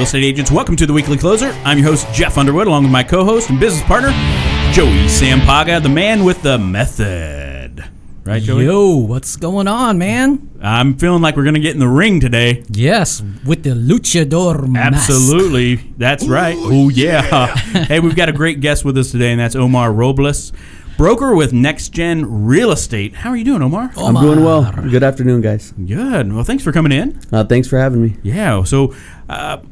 real estate agents. Welcome to the Weekly Closer. I'm your host, Jeff Underwood, along with my co-host and business partner, Joey Sampaga, the man with the method. Right, Joey? Yo, what's going on, man? I'm feeling like we're going to get in the ring today. Yes, with the luchador mask. Absolutely. That's right. Oh, yeah. Hey, we've got a great guest with us today, and that's Omar Robles, broker with Next Gen Real Estate. How are you doing, Omar? I'm doing well. Good afternoon, guys. Good. Well, thanks for coming in. Thanks for having me. Yeah. So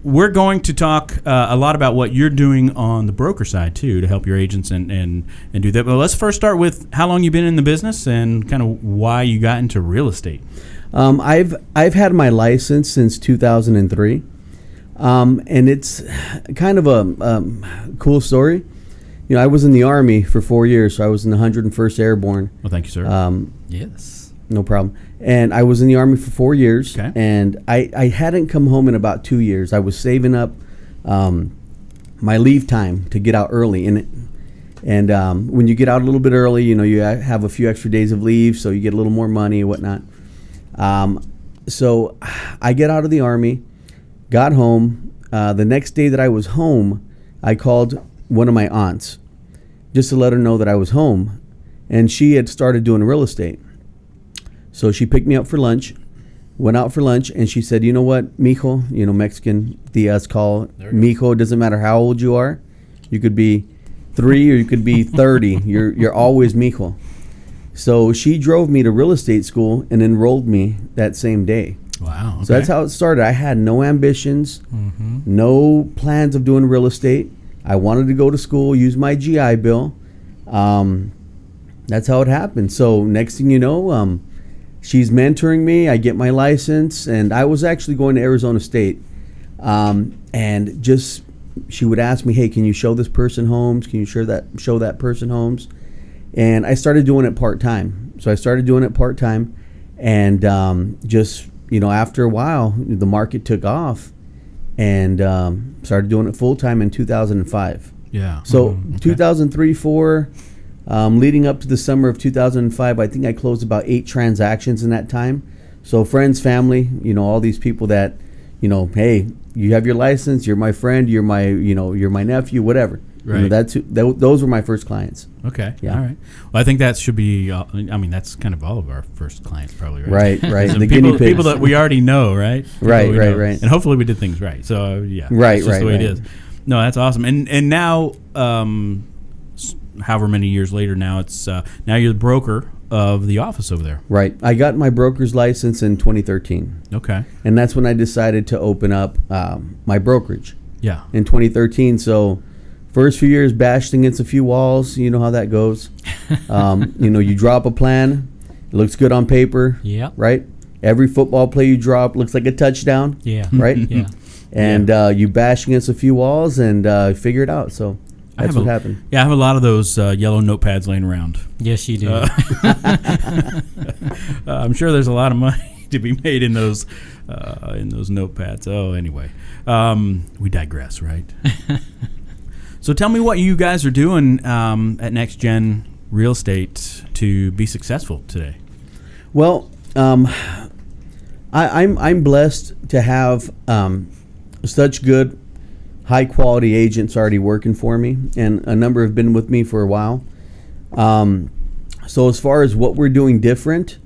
we're going to talk a lot about what you're doing on the broker side, too, to help your agents and do that. But let's first start with how long you've been in the business and kind of why you got into real estate. I've had my license since 2003, and it's kind of a cool story. You know, I was in the Army for 4 years, so I was in the 101st Airborne. Well, thank you, sir. Yes. No problem. And I was in the Army for 4 years, okay. And I hadn't come home in about 2 years. I was saving up my leave time to get out early. And when you get out a little bit early, you know, you have a few extra days of leave, so you get a little more money and whatnot. So I get out of the Army, got home. The next day that I was home, I called one of my aunts just to let her know that I was home, and she had started doing real estate. So she picked me up for lunch, went out for lunch, and she said, you know what, mijo, you know, Mexican tias call mijo, it doesn't matter how old you are. You could be 3 or you could be 30. You're always mijo. So she drove me to real estate school and enrolled me that same day. Wow. Okay. So that's how it started. I had no ambitions, no plans of doing real estate. I wanted to go to school, use my GI Bill. That's how it happened. So next thing you know, she's mentoring me. I get my license, and I was actually going to Arizona State. And just she would ask me, hey, can you show this person homes? Can you show that person homes? And I started doing it part-time. So I started doing it part-time, and just, you know, after a while, the market took off. And started doing it full time in 2005. Yeah. So 2003, 4, leading up to the summer of 2005, I think I closed about 8 transactions in that time. So friends, family, you know, all these people that, you know, hey, you have your license, you're my friend, you're my nephew, whatever. Right. You know, those were my first clients. Okay. Yeah. All right. Well, I think that should be. I mean, that's kind of all of our first clients, probably. Right. Right. So The people, guinea pigs. people that we already know, right? Right. Know. Right. And hopefully we did things right. So yeah. Right. That's just the way Right. it is. No, that's awesome. And now, however many years later, now it's now you're the broker of the office over there. Right. I got my broker's license in 2013. Okay. And that's when I decided to open up my brokerage. Yeah. In 2013. So first few years bashed against a few walls. You know how that goes. You know, you drop a plan. It looks good on paper. Yeah. Right? Every football play you drop looks like a touchdown. Yeah. Right? Yeah. And you bash against a few walls and figure it out. So that's what happened. Yeah, I have a lot of those yellow notepads laying around. Yes, you do. I'm sure there's a lot of money to be made in those notepads. Oh, anyway, we digress, right? So tell me what you guys are doing at Next Gen Real Estate to be successful today. Well, I'm blessed to have such good, high quality agents already working for me, and a number have been with me for a while. So as far as what we're doing different,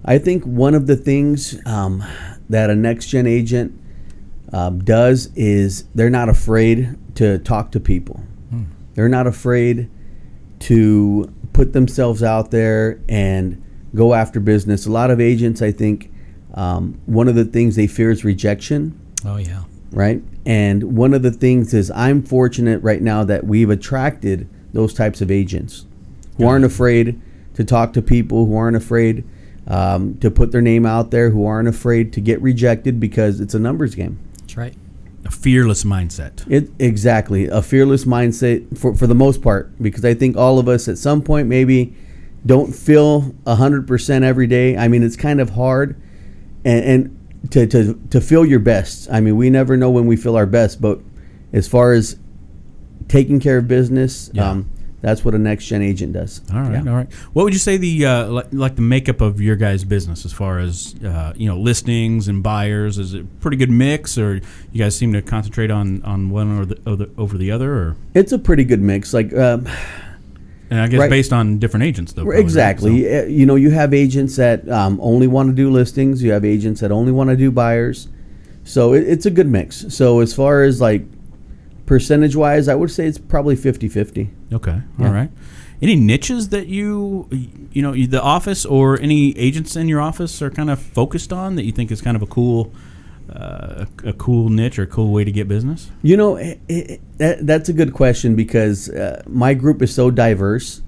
I think one of the things that a Next Gen agent does is they're not afraid to talk to people. They're not afraid to put themselves out there and go after business. A lot of agents, I think, one of the things they fear is rejection. Oh, yeah. Right? And one of the things is I'm fortunate right now that we've attracted those types of agents who aren't afraid to talk to people, who aren't afraid to put their name out there, who aren't afraid to get rejected because it's a numbers game. That's right. A fearless mindset. Exactly. A fearless mindset for the most part, because I think all of us at some point maybe don't feel 100% every day. I mean, it's kind of hard and to feel your best. I mean, we never know when we feel our best, but as far as taking care of business, That's what a next gen agent does. All right, Yeah. all right. What would you say the like the makeup of your guys' business as far as listings and buyers? Is it a pretty good mix, or you guys seem to concentrate on one over the other? Or It's a pretty good mix. Like, and I guess right. based on different agents, though. Probably, exactly. Right? So- You have agents that only want to do listings. You have agents that only want to do buyers. So it's a good mix. So as far as like percentage wise, I would say it's probably 50-50. Okay, Yeah. all right. Any niches that the office or any agents in your office are kind of focused on that you think is kind of a cool niche or a cool way to get business? That's a good question because my group is so diverse.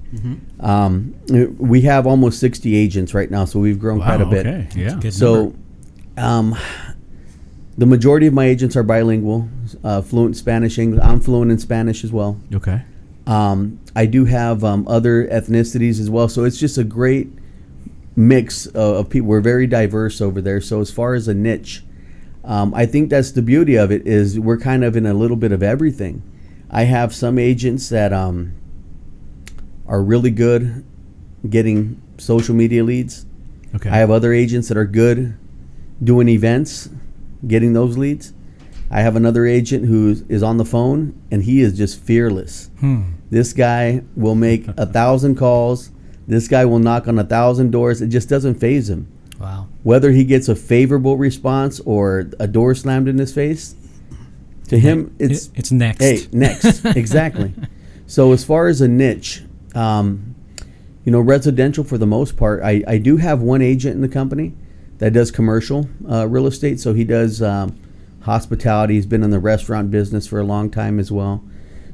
We have almost 60 agents right now, so we've grown quite a bit. Okay, yeah. Good So, the majority of my agents are bilingual, fluent Spanish, English. I'm fluent in Spanish as well. Okay. I do have other ethnicities as well, so it's just a great mix of people. We're very diverse over there. So as far as a niche, I think that's the beauty of it is we're kind of in a little bit of everything. I have some agents that are really good getting social media leads. Okay. I have other agents that are good doing events, getting those leads. I have another agent who is on the phone, and he is just fearless. This guy will make 1,000 calls. This guy will knock on 1,000 doors. It just doesn't faze him. Wow. Whether he gets a favorable response or a door slammed in his face, to him, It's next. Hey, next. Exactly. So as far as a niche, residential for the most part, I do have one agent in the company that does commercial real estate. So he does hospitality. He's been in the restaurant business for a long time as well.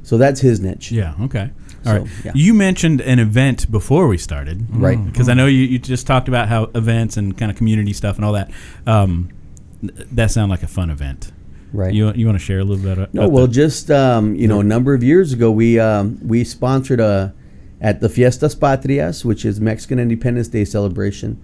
So that's his niche. Yeah, okay. All So, right. yeah. You mentioned an event before we started. Right. Because I know you just talked about how events and kind of community stuff and all that. That sounded like a fun event. Right. You want to share a little bit about No, well, that? just a number of years ago, we sponsored at the Fiestas Patrias, which is Mexican Independence Day celebration.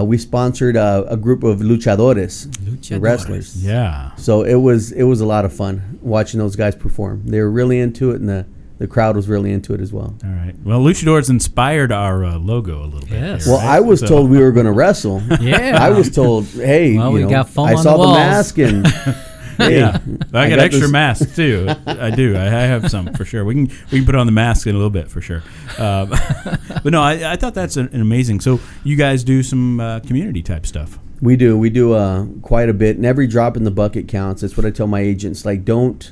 We sponsored a group of luchadores, the wrestlers. Yeah. So it was a lot of fun watching those guys perform. They were really into it, and the crowd was really into it as well. All right. Well, Luchadors inspired our logo a little bit. Yes. here, Well, right? I was So- told we were going to wrestle. Yeah. I was told, hey, Well, we got foam I on saw the walls. mask and hey, Yeah, I got extra this- masks too. I do. I have some for sure. We can put on the mask in a little bit for sure. But no, I thought that's an amazing. So you guys do some community type stuff. We do quite a bit, and every drop in the bucket counts. That's what I tell my agents. Like, don't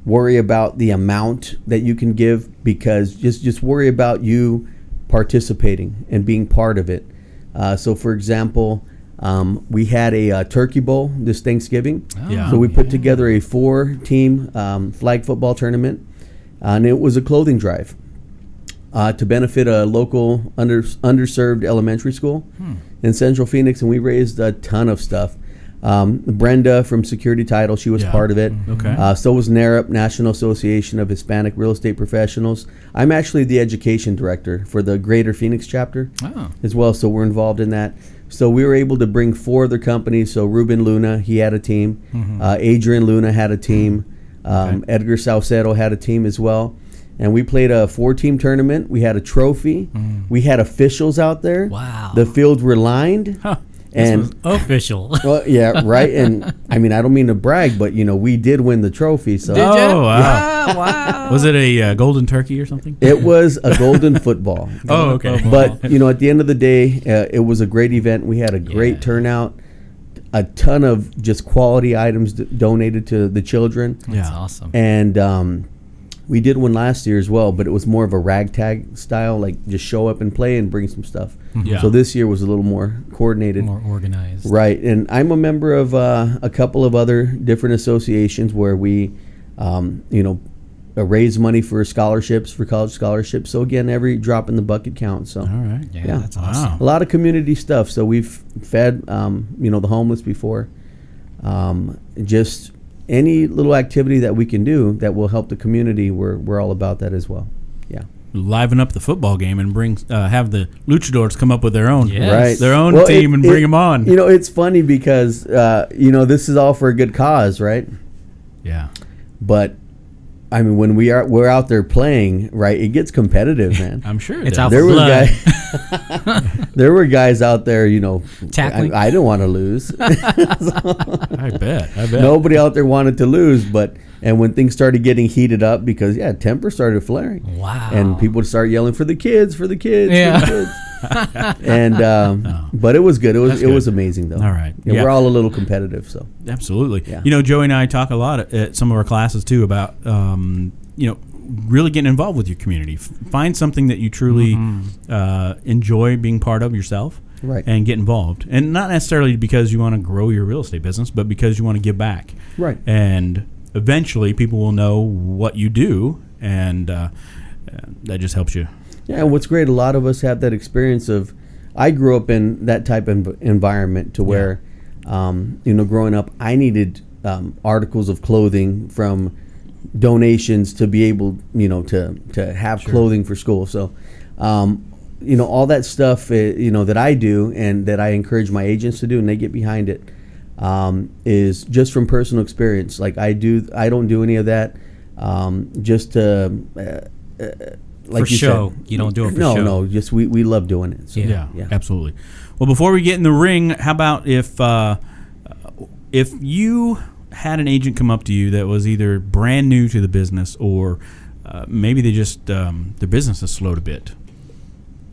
worry about the amount that you can give, because just worry about you participating and being part of it. So, for example, we had a turkey bowl this Thanksgiving. Yeah. So we put together a 4-team flag football tournament, and it was a clothing drive to benefit a local underserved elementary school in Central Phoenix, and we raised a ton of stuff. Brenda from Security Title, she was Yeah. part of it. Okay. So was NARUP, National Association of Hispanic Real Estate Professionals. I'm actually the education director for the Greater Phoenix chapter Oh. as well, so we're involved in that. So we were able to bring 4 other companies. So Ruben Luna, he had a team. Adrian Luna had a team. Edgar Saucedo had a team as well. And we played a 4-team tournament. We had a trophy. We had officials out there. Wow. The fields were lined. Huh. And Official. well, yeah, right. And I mean, I don't mean to brag, but we did win the trophy. So Did ya? Oh, wow. Ah, wow. Was it a golden turkey or something? it was a golden football. Oh, okay. But at the end of the day, it was a great event. We had a great Yeah. turnout. A ton of just quality items donated to the children. That's Yeah. awesome. And we did one last year as well, but it was more of a ragtag style, like just show up and play and bring some stuff. Yeah. So this year was a little more coordinated. More organized. Right, and I'm a member of a couple of other different associations where we, raise money for scholarships, for college scholarships. So again, every drop in the bucket counts. So All right. Yeah, Yeah. that's awesome. a lot of community stuff. So we've fed, the homeless before. Just any little activity that we can do that will help the community, we're all about that as well. Yeah. Liven up the football game and have the Luchadors come up with their own Yes. Right. their own Well, team and bring them on. It's funny because, this is all for a good cause, right? Yeah. But I mean, when we're out there playing, right? It gets competitive, man. I'm sure It's does. out There for were blood. there were guys out there, Tackling. I didn't want to lose. I bet. Nobody out there wanted to lose, and when things started getting heated up, because temper started flaring. Wow. And people would start yelling for the kids, for the kids, Yeah. for the kids. And but it was good. It was amazing though. All right. Yeah, Yeah. we're all a little competitive, so Absolutely. Yeah. Joey and I talk a lot at some of our classes too about really getting involved with your community. Find something that you truly enjoy being part of yourself, Right. and get involved. And not necessarily because you want to grow your real estate business, but because you want to give back. Right. And eventually, people will know what you do, and that just helps you. Yeah, and what's great, a lot of us have that experience of, I grew up in that type of environment to where, growing up, I needed articles of clothing from donations to be able, to have clothing for school. So, all that stuff, that I do and that I encourage my agents to do, and they get behind it, is just from personal experience. Like I don't do any of that just to. Like for show. You don't do it for show. show. Just we love doing it. So, Yeah, yeah. absolutely. Well, before we get in the ring, how about if you had an agent come up to you that was either brand new to the business or maybe they just their business has slowed a bit,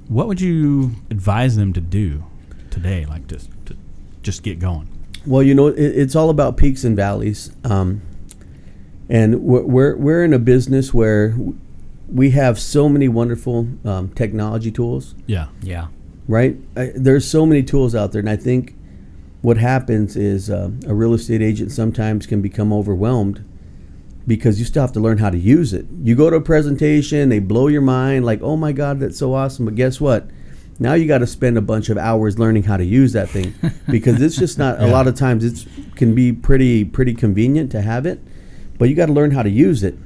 what would you advise them to do today, like to just get going? Well, it's all about peaks and valleys, and we're in a business where we have so many wonderful technology tools, Yeah. Yeah. right? There's so many tools out there, and I think what happens is a real estate agent sometimes can become overwhelmed because you still have to learn how to use it. You go to a presentation, they blow your mind, like, oh my God, that's so awesome. But guess what? Now you got to spend a bunch of hours learning how to use that thing because it's just not, a lot of times it can be pretty convenient to have it, but you got to learn how to use it.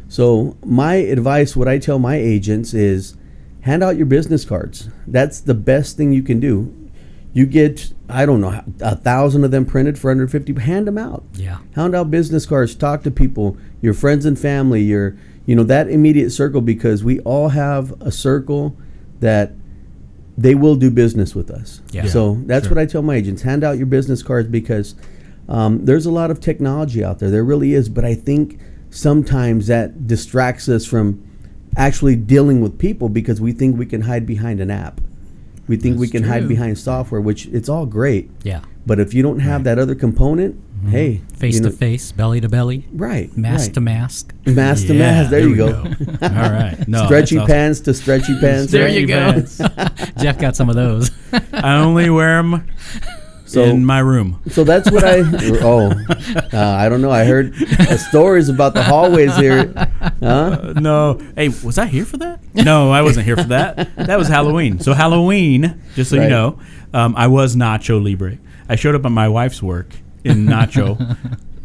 So my advice, what I tell my agents is hand out your business cards. That's the best thing you can do. You get, 1,000 of them printed for under $50, hand them out. Yeah. Hand out business cards, talk to people, your friends and family, your, that immediate circle, because we all have a circle that they will do business with us. Yeah. So that's what I tell my agents, hand out your business cards because there's a lot of technology out there. There really is. But I think sometimes that distracts us from actually dealing with people because we think we can hide behind an app. We think we can hide true. behind software, which it's all great. Yeah. But if you don't have that other component, hey. Face to face, belly to belly, Right. mask right. to mask. Mask to Yeah, mask. There you we go. All right. No, Stretchy that's awesome. pants to stretchy pants. There right? you go. Jeff got some of those. I only wear them So- in my room. So that's what I don't know. I heard stories about the hallways here. Huh? No. Hey, was I here for that? No, I wasn't here for that. That was Halloween. So Halloween, just so you Right. know, I was Nacho Libre. I showed up at my wife's work in Nacho.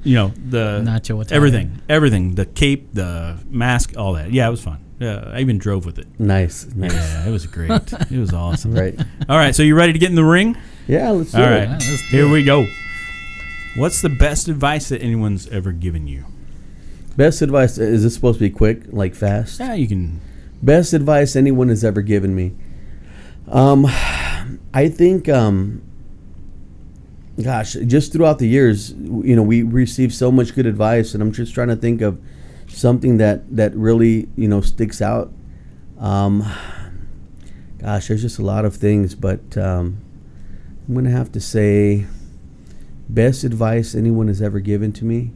The Nacho attire. everything, the cape, the mask, all that. Yeah, it was fun. Yeah, I even drove with it. Nice. Yeah, it was great. It was awesome. Right. All right, so you ready to get in the ring? Yeah, let's do All it. right, Yeah, let's do here it. we go. What's the best advice that anyone's ever given you? Best advice, is this supposed to be quick, like fast? Yeah, you can. Best advice anyone has ever given me. I think, just throughout the years, we received so much good advice, and I'm just trying to think of something that really, sticks out. There's just a lot of things, but I'm going to have to say best advice anyone has ever given to me.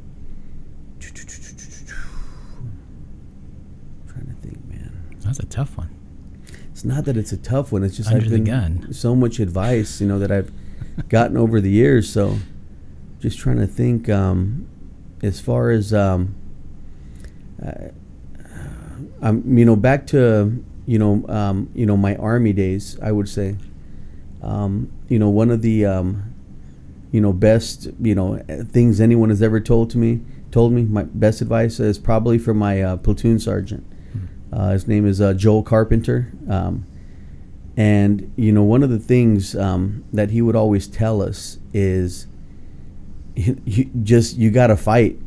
Trying to think, man. That's a tough one. It's not that it's a tough one. It's just Under I've the been gun. so much advice, that I've gotten over the years. So just trying to think as far as back to my Army days, I would say one of the best things anyone has ever told me, my best advice is probably from my platoon sergeant. His name is Joel Carpenter, and one of the things that he would always tell us is you gotta fight.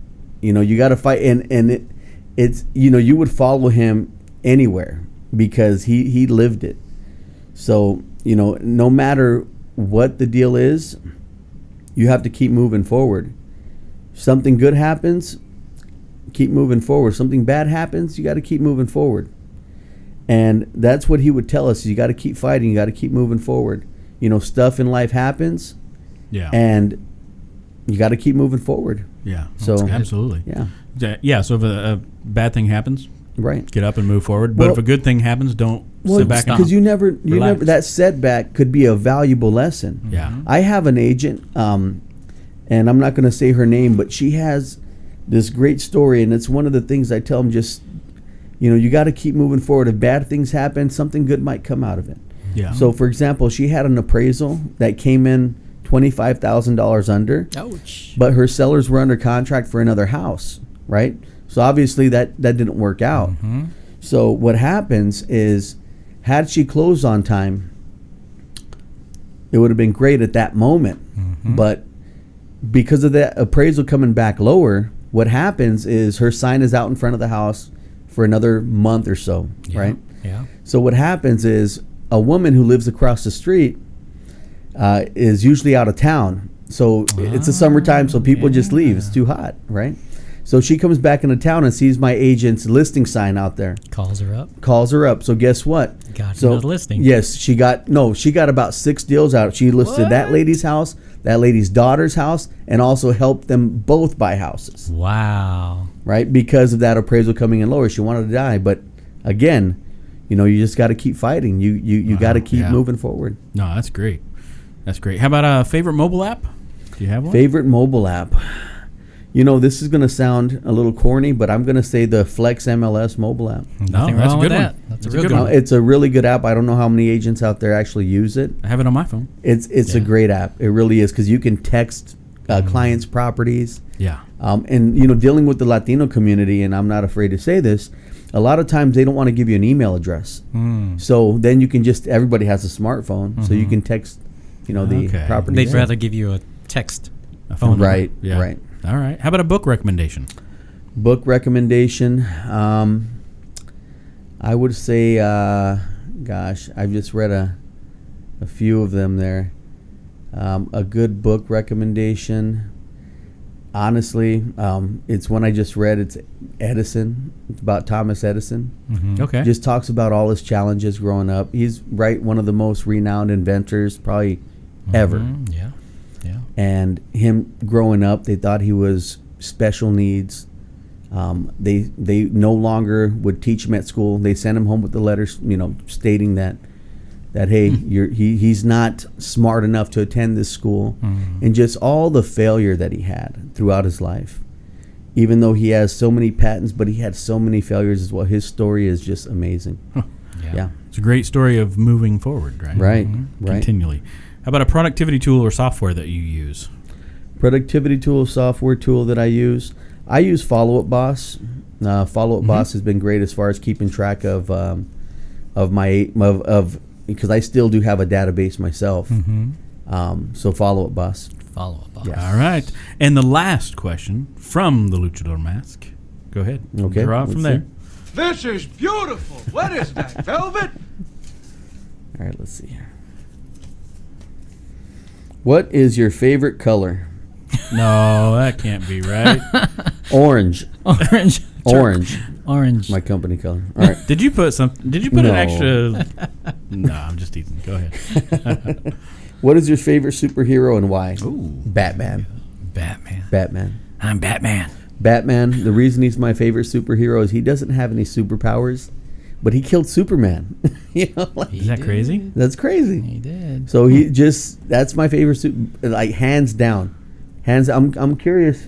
You gotta fight, and it's, you would follow him anywhere because he lived it. So, no matter what the deal is, you have to keep moving forward. Something good happens, keep moving forward. Something bad happens, you got to keep moving forward. And that's what he would tell us. You got to keep fighting. You got to keep moving forward. Stuff in life happens. Yeah. And you got to keep moving forward. Yeah. So absolutely. Yeah. Yeah. So if a bad thing happens, right, get up and move forward. But if a good thing happens, don't sit back and because you never relax. that setback could be a valuable lesson. Yeah. I have an agent, and I'm not going to say her name, but she has this great story, and it's one of the things I tell them. Just you got to keep moving forward. If bad things happen, something good might come out of it. Yeah. So, for example, she had an appraisal that came in $25,000 under. Ouch. But her sellers were under contract for another house, right? So obviously that didn't work out. Mm-hmm. So what happens is, had she closed on time, it would have been great at that moment. Mm-hmm. But because of that appraisal coming back lower, what happens is her sign is out in front of the house for another month or so, right? Yeah. So what happens is, a woman who lives across the street is usually out of town. So it's the summertime, so people just leave. It's too hot, right? So she comes back into town and sees my agent's listing sign out there. Calls her up. So guess what? Got So another listing. yes, she got about 6 deals out. She listed that lady's house, that lady's daughter's house, and also helped them both buy houses. Wow. Right? Because of that appraisal coming in lower, she wanted to die. But again, you just got to keep fighting. You got to keep moving forward. No, that's great. That's great. How about a favorite mobile app? Do you have one? Favorite mobile app? This is going to sound a little corny, but I'm going to say the Flex MLS mobile app. No, Nothing that's a wrong good with one. that. That's a That's real a good good one. one. It's a really good app. I don't know how many agents out there actually use it. I have it on my phone. It's a great app. It really is, because you can text clients' properties. Yeah. And dealing with the Latino community, and I'm not afraid to say this, a lot of times they don't want to give you an email address. So then you can everybody has a smartphone, so you can text, the property. They'd rather give you a text. A phone number. Right, Yeah. right. All right. How about a book recommendation? Book recommendation. I would say, I've just read a few of them there. A good book recommendation. Honestly, it's one I just read. It's Edison. It's about Thomas Edison. Okay. Just talks about all his challenges growing up. He's one of the most renowned inventors probably ever. Yeah. Yeah. And him growing up, they thought he was special needs. They no longer would teach him at school. They sent him home with the letters, stating that hey, he's not smart enough to attend this school, and just all the failure that he had throughout his life. Even though he has so many patents, but he had so many failures as well. His story is just amazing. Yeah. It's a great story of moving forward, right? Right, right. Continually. How about a productivity tool or software that you use? Productivity tool, software tool that I use. I use Follow Up Boss. Follow Up Boss has been great as far as keeping track of because I still do have a database myself. So Follow Up Boss. Follow up. Yeah. All right. And the last question from the Luchador Mask. Go ahead. Okay, Draw it from let's there. see. This is beautiful. What is that, velvet? All right, let's see here. What is your favorite color? No, that can't be right. Orange. Orange. Orange. Orange. My company color. All right. Did you put an No. extra? No, I'm just teasing. Go ahead. What is your favorite superhero and why? Ooh. Batman. Batman. I'm Batman. Batman. The reason he's my favorite superhero is he doesn't have any superpowers, but he killed Superman. Is that crazy? That's crazy. He did. So that's my favorite like hands down. I'm curious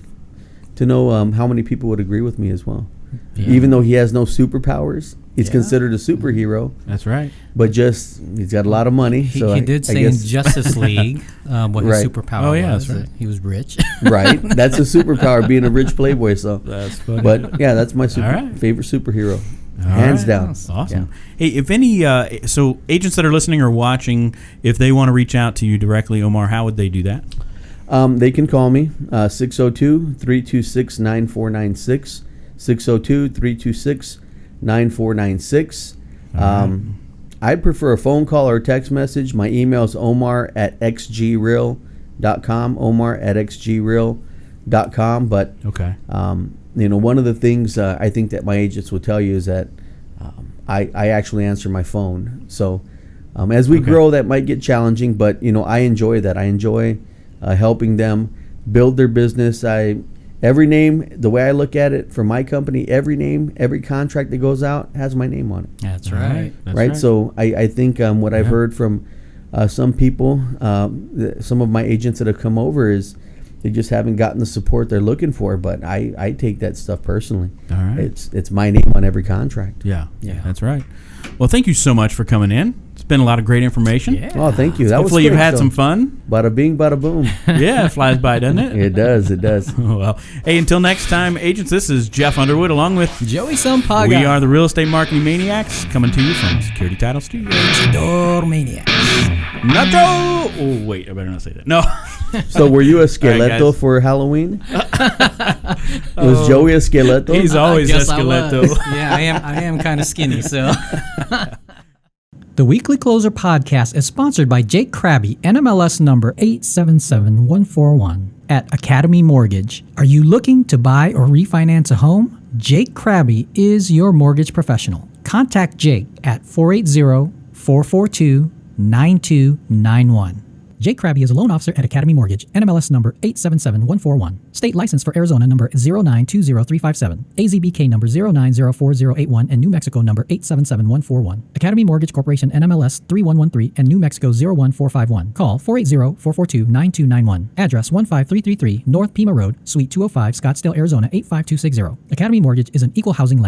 to know how many people would agree with me as well. Yeah. Even though he has no superpowers, he's considered a superhero. That's right. But he's got a lot of money. He so did I say in guess, Justice League what his Right. superpower Oh, yeah, was. that's right. That he was rich. right. That's a superpower, being a rich playboy. So, That's funny. but yeah, that's my All right. favorite superhero, All hands right. down. That's awesome. Hey, if any, so agents that are listening or watching, if they want to reach out to you directly, Omar, how would they do that? They can call me 602-326-9496. 602-326-9496. I'd prefer a phone call or a text message. My email is omar@xgreal.com, omar@xgreal.com. But, Okay. one of the things I think that my agents will tell you is that I actually answer my phone. So as we grow, that might get challenging, but, I enjoy that. I enjoy helping them build their business. Every name, the way I look at it for my company, every name, every contract that goes out has my name on it. That's right. Right. So I think what I've heard from some people, some of my agents that have come over is they just haven't gotten the support they're looking for. But I take that stuff personally. All right. It's my name on every contract. Yeah, that's right. Well, thank you so much for coming in. It's been a lot of great information. Yeah. Oh, thank you. That Hopefully was you've had some fun. Bada bing, bada boom. Yeah, it flies by, doesn't it? It does. It does. Well, hey, until next time, agents, this is Jeff Underwood along with Joey Sampaga. We are the Real Estate Marketing Maniacs coming to you from Security Title Studios. Door Maniacs. Nacho! Oh, wait, I better not say that. No. So were you a skeleto guys. for Halloween? Was Joey a skeleto? He's always I guess Esqueleto. I was. Yeah, I am kind of skinny, so. The Weekly Closer podcast is sponsored by Jake Krabby, NMLS number 877141 at Academy Mortgage. Are you looking to buy or refinance a home? Jake Krabby is your mortgage professional. Contact Jake at 480-442-9291. Jake Krabby is a loan officer at Academy Mortgage, NMLS number 877141. State license for Arizona number 0920357, AZBK number 0904081, and New Mexico number 877141. Academy Mortgage Corporation, NMLS 3113, and New Mexico 01451. Call 480-442-9291. Address 15333 North Pima Road, Suite 205, Scottsdale, Arizona 85260. Academy Mortgage is an equal housing lender.